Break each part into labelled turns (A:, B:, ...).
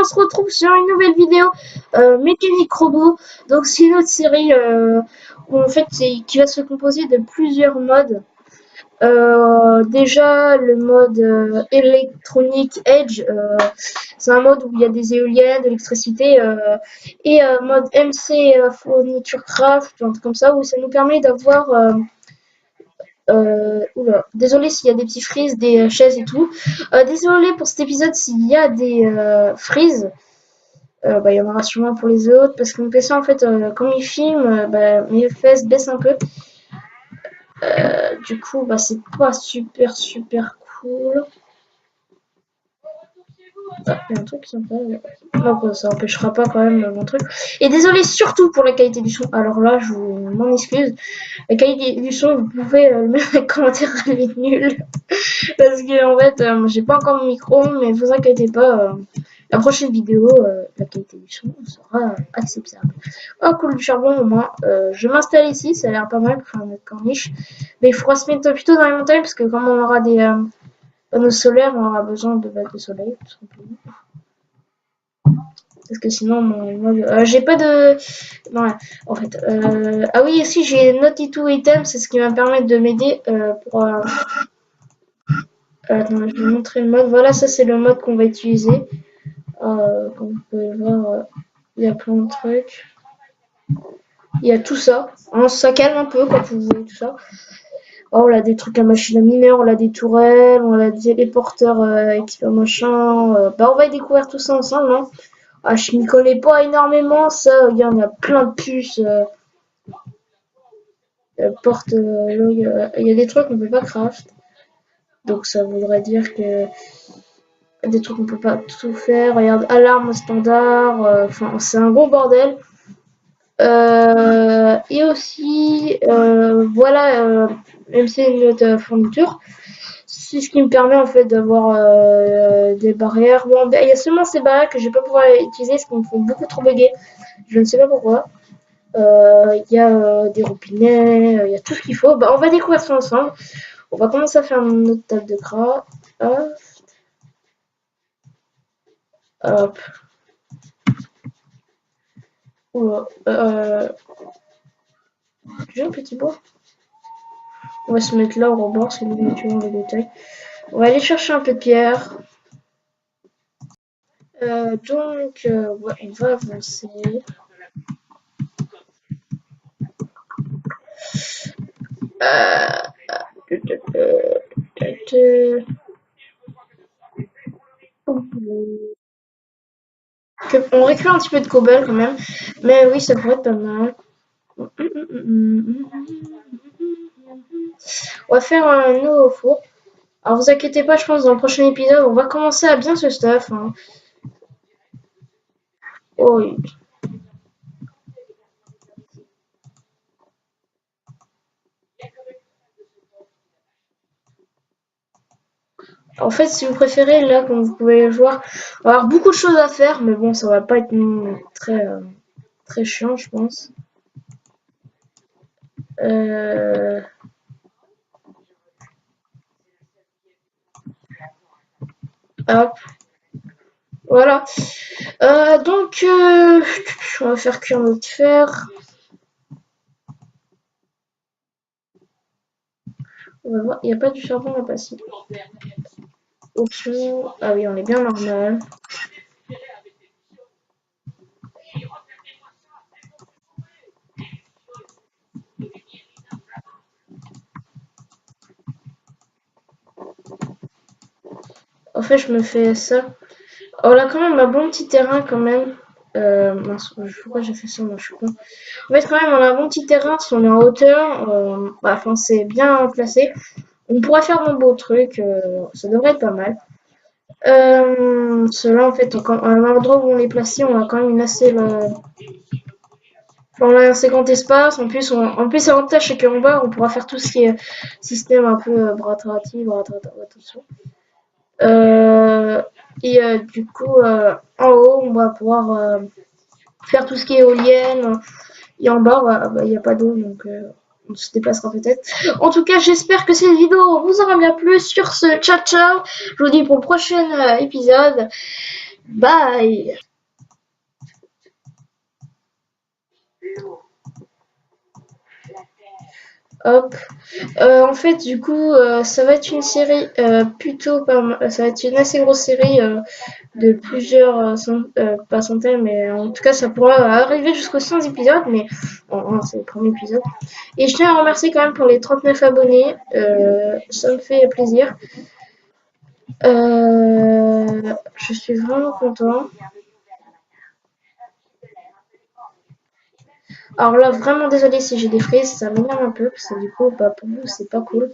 A: on se retrouve sur une nouvelle vidéo Mécanique Robot. Donc c'est une autre série où en fait qui va se composer de plusieurs modes. Déjà le mode Electronic Edge, c'est un mode où il y a des éoliennes, de l'électricité, et mode MC Furniture Craft, un truc comme ça, où ça nous permet d'avoir oula, désolé s'il y a des petits frises, des chaises et tout. Désolé pour cet épisode s'il y a des frises. Il y en aura sûrement pour les autres parce que mon PC en fait quand il filme mes FPS baissent un peu. Du coup c'est pas super cool. Ah, il y a un truc sympa. Donc ça empêchera pas quand même mon truc. Et désolé surtout pour la qualité du son. Alors là je m'en excuse. La qualité du son vous pouvez le mettre en commentaire, elle est nulle. Parce que en fait j'ai pas encore mon micro, mais vous inquiétez pas, la prochaine vidéo la qualité du son sera acceptable. Oh cool, du charbon au moins. Je m'installe ici, ça a l'air pas mal pour faire notre corniche, mais il faudra se mettre plutôt dans les montagnes parce que comme on aura des panneaux solaires, on aura besoin de battre le soleil tout simplement. Parce que sinon mon mode j'ai pas de non en fait ah oui, ici j'ai Naughty 2 item, c'est ce qui va me permettre de m'aider pour attends, je vais vous montrer le mode. Voilà, ça c'est le mode qu'on va utiliser. Comme vous pouvez le voir, il y a plein de trucs. Il y a tout ça. Hein, ça calme un peu quand vous voyez tout ça. Oh, on a des trucs à machine à mineur, on a des tourelles, on a des téléporteurs expert machin. On va y découvrir tout ça ensemble. Hein. Ah, je m'y connais pas énormément. Ça, regarde, il y a plein de puces. Porte, il y a des trucs qu'on peut pas craft. Donc ça voudrait dire que des trucs qu'on peut pas tout faire. Regarde, alarme standard. Enfin, c'est un gros bordel. Et aussi, voilà, MC notre fourniture. C'est ce qui me permet en fait d'avoir des barrières. Bon, il y a seulement ces barrières que je vais pas pouvoir utiliser parce qu'ils me font beaucoup trop bugger. Je ne sais pas pourquoi. Il y a des robinets, il y a tout ce qu'il faut. On va découvrir ça ensemble. On va commencer à faire notre table de gras. Hop. Oula. J'ai un petit bois. On va se mettre là au rebord, c'est nous tu vois les détails. On va aller chercher un peu de pierre. Donc, ouais, on va avancer. On récupère un petit peu de cobble quand même. Mais oui, ça pourrait être pas mal. On va faire un nouveau four. Alors vous inquiétez pas, je pense dans le prochain épisode, on va commencer à bien se stuff. Hein. Oh oui. En fait, si vous préférez, là, comme vous pouvez le voir, on va avoir beaucoup de choses à faire, mais bon, ça va pas être très chiant, je pense. Hop. Voilà. Donc, on va faire cuire notre fer. On va voir, il n'y a pas du charbon là-bas, si. Option. Ah oui, on est bien normal. En fait, je me fais ça. On a quand même un bon petit terrain quand même. Mince, pourquoi j'ai fait ça, moi je suis con. En fait, quand même, on a un bon petit terrain si on est en hauteur. Enfin, c'est bien placé. On pourrait faire de beaux trucs. Ça devrait être pas mal. Cela, en fait, à l'endroit où on est placé, on a quand même une assez. Enfin, on a un assez grand espace. En plus, l'avantage, c'est qu'en bas, on pourra faire tout ce qui est système un peu attention. Du coup, en haut, on va pouvoir faire tout ce qui est éolienne. Et en bas, il n'y a pas d'eau, donc on se déplacera peut-être. En tout cas, j'espère que cette vidéo vous aura bien plu. Sur ce, ciao ciao. Je vous dis pour le prochain épisode. Bye. Hop. En fait, du coup, ça va être une série plutôt ça va être une assez grosse série de plusieurs, pas centaines, mais en tout cas, ça pourra arriver jusqu'aux 100 épisodes, mais bon, c'est le premier épisode. Et je tiens à remercier quand même pour les 39 abonnés, ça me fait plaisir. Je suis vraiment content. Alors là, vraiment désolé si j'ai des frises, ça m'énerve un peu, parce que du coup, bah, pour vous, c'est pas cool.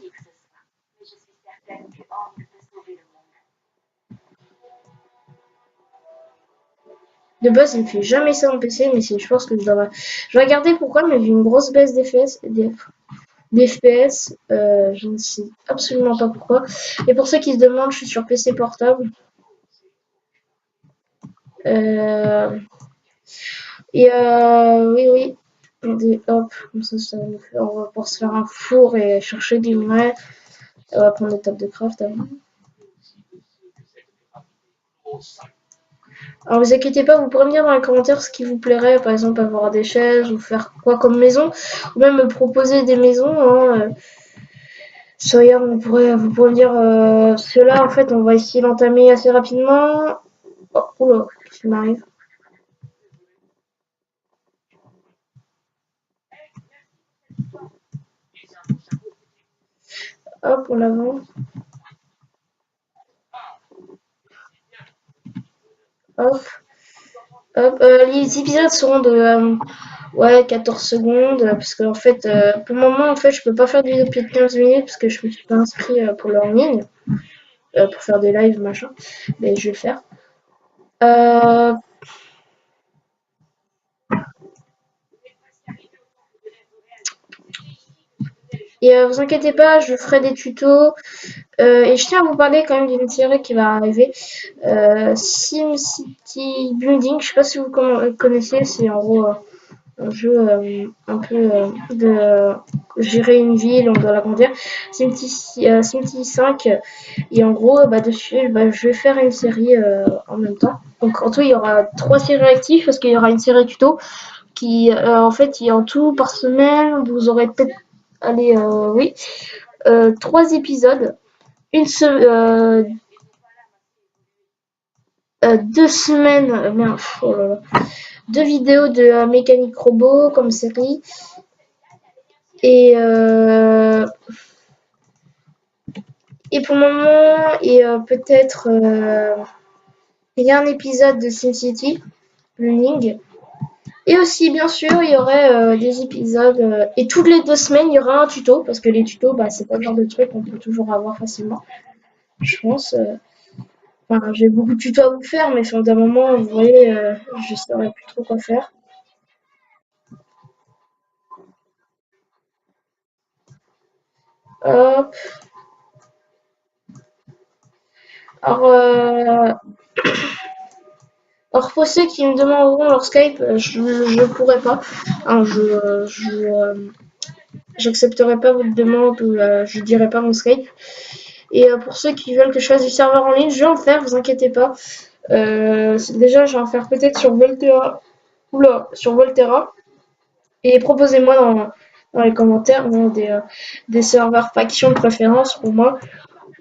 A: De base, il me fait jamais ça en PC, mais je pense que je vais regarder pourquoi, mais j'ai une grosse baisse d'FPS, je ne sais absolument pas pourquoi. Et pour ceux qui se demandent, je suis sur PC portable. Euh, oui, oui. Hop, comme ça on va pouvoir se faire un four et chercher du minerai. On va prendre des tables de craft avant. Alors vous inquiétez pas, vous pourrez me dire dans les commentaires ce qui vous plairait, par exemple avoir des chaises ou faire quoi comme maison, ou même me proposer des maisons. Hein. Regarde, vous pourrez me dire cela en fait on va essayer d'entamer assez rapidement. Oh, oula, qu'est-ce qui m'arrive? Hop, on avance. Hop, hop. Les épisodes seront de ouais, 14 secondes, parce que en fait, pour le moment, en fait, je peux pas faire de vidéo plus de 15 minutes parce que je me suis pas inscrit pour le en ligne, pour faire des lives, machin. Mais je vais le faire. Euh, et vous inquiétez pas, je ferai des tutos. Et je tiens à vous parler quand même d'une série qui va arriver. SimCity Building, je sais pas si vous connaissez, c'est en gros un jeu un peu de gérer une ville, on doit l'agrandir. SimCity 5, et en gros, bah, dessus, bah, je vais faire une série en même temps. Donc en tout, il y aura 3 séries actives parce qu'il y aura une série tuto qui, en fait, en tout, par semaine, vous aurez peut-être, allez, oui, 3 épisodes. Une se 2 semaines, merde, oh là là, 2 vidéos de mécanique robot comme série. Et, euh, et pour le moment, et peut-être il y a un épisode de SimCity Learning. Et aussi, bien sûr, il y aurait des épisodes. Et toutes les 2 semaines, il y aura un tuto. Parce que les tutos, bah, c'est pas le genre de truc qu'on peut toujours avoir facilement. Je pense. Enfin, j'ai beaucoup de tutos à vous faire, mais sur d'un moment, vous voyez, je saurais plus trop quoi faire. Hop. Alors, alors pour ceux qui me demanderont leur Skype, je ne pourrai pas. Hein, j'accepterai pas votre demande ou je dirai pas mon Skype. Et pour ceux qui veulent que je fasse du serveur en ligne, je vais en faire, vous inquiétez pas. Déjà, je vais en faire peut-être sur Volterra. Oula, sur Volterra. Et proposez-moi dans les commentaires des serveurs faction de préférence pour moi.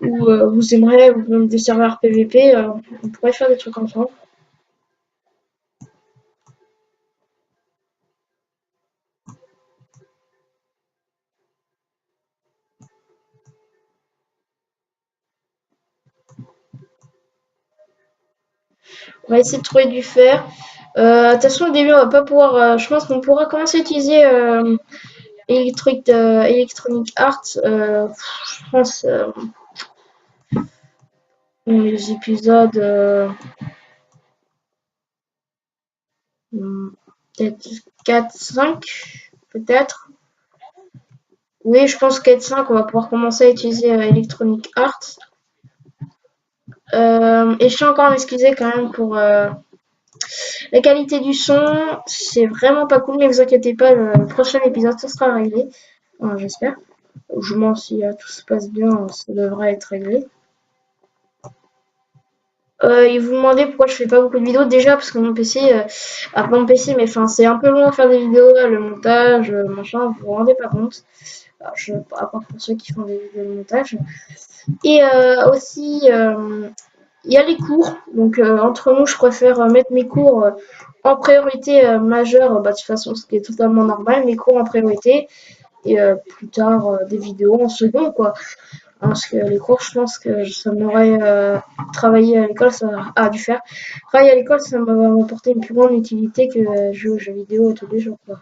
A: Ou vous aimerez, ou même des serveurs PVP. On pourrait faire des trucs ensemble. On va essayer de trouver du fer. Attention, au début, on va pas pouvoir. Je pense qu'on pourra commencer à utiliser Electronic Arts. Je pense les épisodes. Peut-être 4-5, peut-être. Oui, je pense 4-5, on va pouvoir commencer à utiliser Electronic Arts. Et je tiens encore à m'excuser quand même pour la qualité du son. C'est vraiment pas cool, mais vous inquiétez pas, le prochain épisode, ça sera réglé. Enfin, j'espère. Je m'en si tout se passe bien, ça devrait être réglé. Et vous demandez pourquoi je fais pas beaucoup de vidéos. Déjà parce que mon PC, pas mon PC, mais enfin c'est un peu long à faire des vidéos, le montage, machin, vous vous rendez pas compte. Alors, à part pour ceux qui font des vidéos de montage. Et aussi, il y a les cours. Donc entre nous, je préfère mettre mes cours en priorité majeure, bah, de toute façon, ce qui est totalement normal, mes cours en priorité. Et plus tard, des vidéos en second, quoi. Parce que les cours, je pense que ça m'aurait travaillé à l'école, ça a dû faire. Travailler à l'école, ça m'a apporté une plus grande utilité que jouer aux jeux vidéo tous les jours, quoi.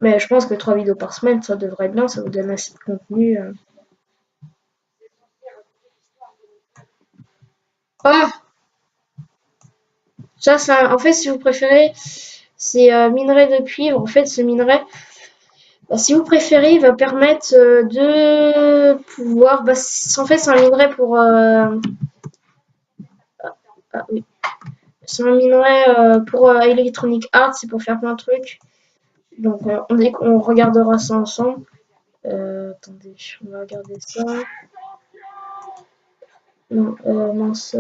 A: Mais je pense que 3 vidéos par semaine, ça devrait être bien, ça vous donne assez de contenu. Ah, ça, en fait, si vous préférez, c'est minerai de cuivre. En fait, ce minerai, bah, si vous préférez, il va permettre de pouvoir. Bah, en fait, c'est un minerai pour. Ah, oui. C'est un minerai pour Electronic Arts, c'est pour faire plein de trucs. Donc, on regardera ça ensemble. Attendez, on va regarder ça. Non, mince.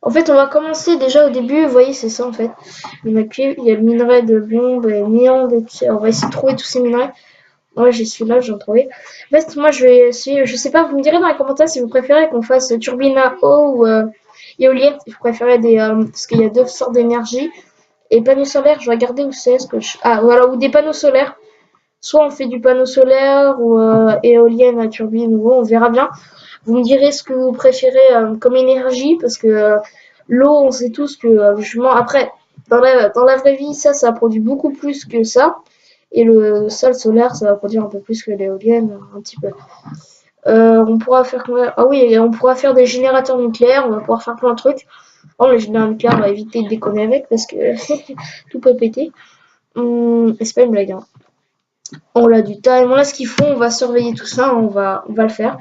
A: En fait, on va commencer déjà au début. Vous voyez, c'est ça en fait. Il y a le minerai de blonde, et néant, on va essayer de trouver tous ces minerais. Ouais, j'y suis là, j'en trouvais. En fait, moi, je vais essayer. Je sais pas, vous me direz dans les commentaires si vous préférez qu'on fasse turbine à eau ou éolienne. Si vous préférez parce qu'il y a deux sortes d'énergie. Et panneaux solaires, je vais regarder où c'est. Ah, voilà, ou des panneaux solaires. Soit on fait du panneau solaire ou éolienne à turbine, ou on verra bien. Vous me direz ce que vous préférez comme énergie, parce que l'eau, on sait tous que, justement, après, dans la vraie vie, ça produit beaucoup plus que ça. Et le sol solaire, ça va produire un peu plus que l'éolienne, un petit peu. On pourra faire ah oui, on pourra faire des générateurs nucléaires, on va pouvoir faire plein de trucs. Oh, le générateur nucléaire, on va éviter de déconner avec parce que tout peut péter. C'est pas une blague, hein. On a du time, on a ce qu'il faut, on va surveiller tout ça, on va le faire.